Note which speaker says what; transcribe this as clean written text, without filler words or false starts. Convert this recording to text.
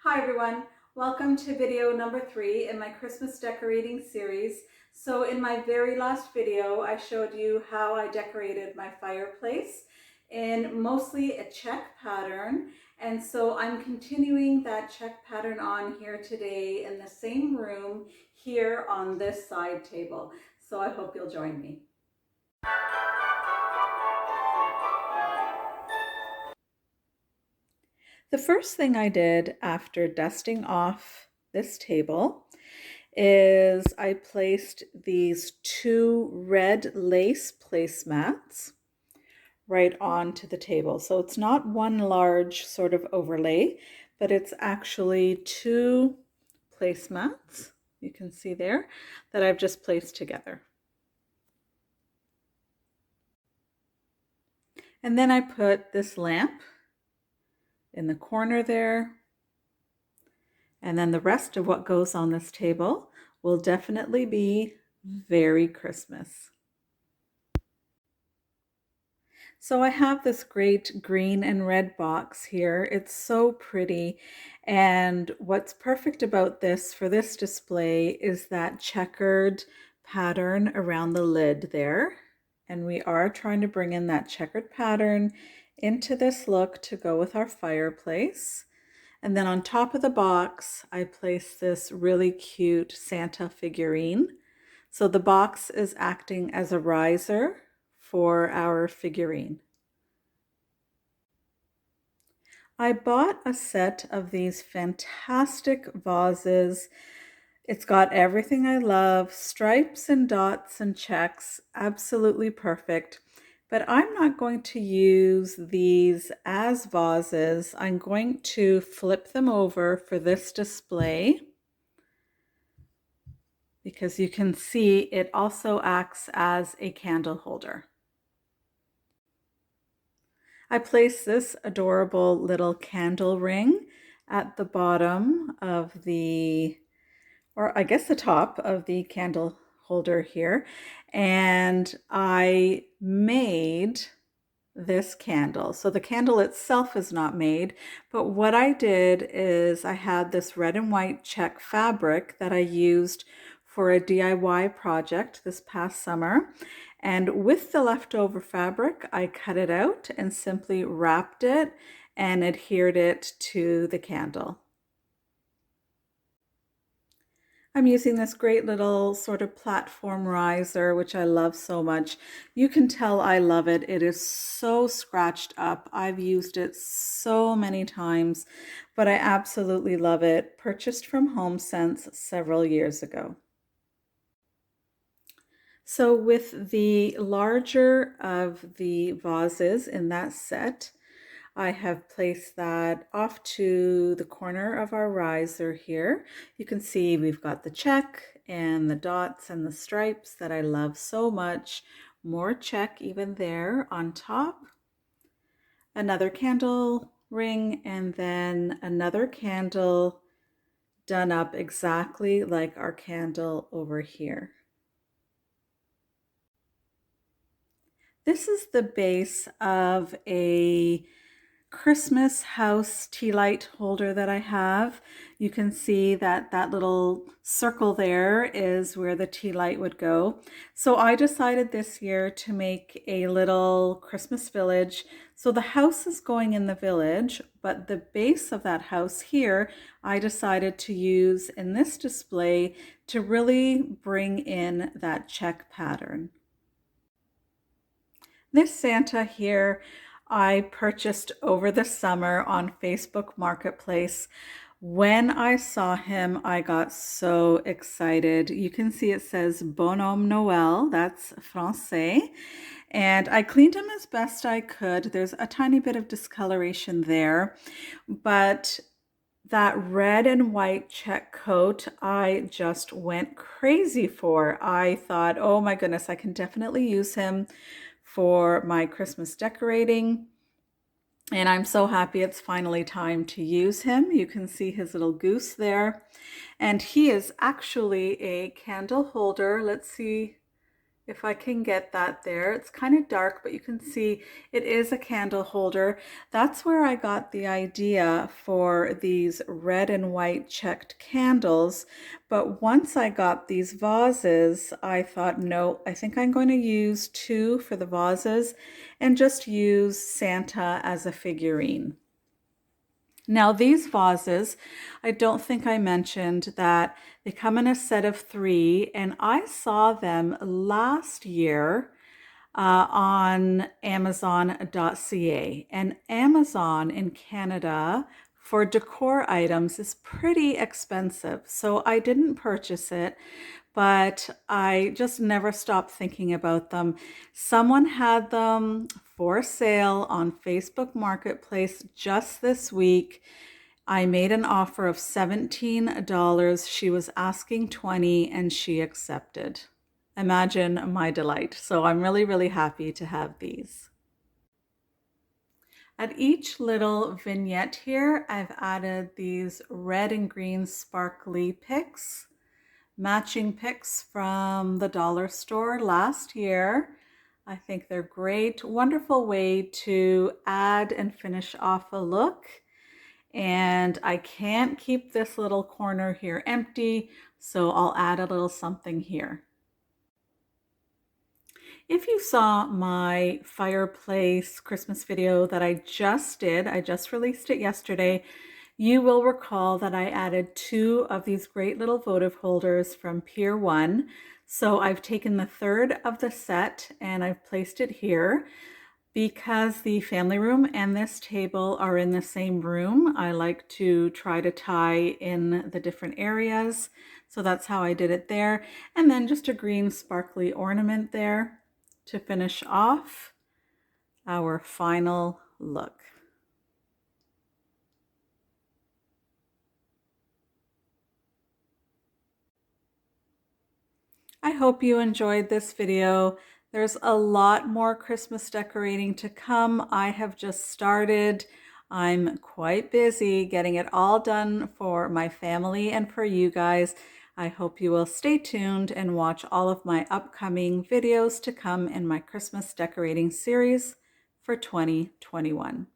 Speaker 1: Hi everyone, welcome to video number 3 in my Christmas decorating series. So in my very last video, I showed you how I decorated my fireplace in mostly a check pattern. And so I'm continuing that check pattern on here today in the same room here on this side table. So I hope you'll join me. The first thing I did after dusting off this table is I placed these 2 red lace placemats right onto the table. So it's not one large sort of overlay, but it's actually 2 placemats, you can see there, that I've just placed together. And then I put this lamp in the corner there. And then the rest of what goes on this table will definitely be very Christmas. So I have this great green and red box here. It's so pretty. And what's perfect about this for this display is that checkered pattern around the lid there. And we are trying to bring in that checkered pattern into this look to go with our fireplace. And then on top of the box, I placed this really cute Santa figurine. So the box is acting as a riser for our figurine. I bought a set of these fantastic vases. It's got everything I love, stripes and dots and checks, absolutely perfect. But I'm not going to use these as vases. I'm going to flip them over for this display because you can see it also acts as a candle holder. I placed this adorable little candle ring at the bottom of the, or I guess the top of the candle holder here, and I made this candle. So the candle itself is not made, but what I did is I had this red and white check fabric that I used for a DIY project this past summer. And with the leftover fabric, I cut it out and simply wrapped it and adhered it to the candle. I'm using this great little sort of platform riser, which I love so much. You can tell I love it. It is so scratched up. I've used it so many times, but I absolutely love it. Purchased from HomeSense several years ago. So with the larger of the vases in that set, I have placed that off to the corner of our riser here. You can see we've got the check and the dots and the stripes that I love so much. More check even there on top. Another candle ring and then another candle done up exactly like our candle over here. This is the base of a Christmas house tea light holder that I have. You can see that that little circle there is where the tea light would go. So I decided this year to make a little Christmas village. So the house is going in the village, but the base of that house here, I decided to use in this display to really bring in that check pattern. This Santa here I purchased over the summer on Facebook Marketplace. When I saw him, I got so excited. You can see it says Bonhomme Noël, that's Francais. And I cleaned him as best I could. There's a tiny bit of discoloration there, but that red and white check coat, I just went crazy for. I thought, oh my goodness, I can definitely use him for my Christmas decorating. And I'm so happy it's finally time to use him. You can see his little goose there. And he is actually a candle holder. Let's see If I can get that there, it's kind of dark, but you can see it is a candle holder. That's where I got the idea for these red and white checked candles. But once I got these vases, I thought, no, I think I'm going to use two for the vases and just use Santa as a figurine. Now, these vases, I don't think I mentioned that they come in a set of three, and I saw them last year on Amazon.ca. And Amazon in Canada for decor items is pretty expensive. So I didn't purchase it, but I just never stopped thinking about them. Someone had them for sale on Facebook Marketplace just this week. I made an offer of $17. She was asking 20 and she accepted. Imagine my delight. So I'm really, really happy to have these. At each little vignette here, I've added these red and green sparkly picks, matching picks from the dollar store last year. I think they're great, wonderful way to add and finish off a look. And I can't keep this little corner here empty, so I'll add a little something here. If you saw my fireplace Christmas video that I just did, I just released it yesterday, you will recall that I added two of these great little votive holders from Pier 1. So I've taken the third of the set and I've placed it here. Because the family room and this table are in the same room, I like to try to tie in the different areas. So that's how I did it there. And then just a green sparkly ornament there to finish off our final look. I hope you enjoyed this video. There's a lot more Christmas decorating to come. I have just started. I'm quite busy getting it all done for my family and for you guys. I hope you will stay tuned and watch all of my upcoming videos to come in my Christmas decorating series for 2021.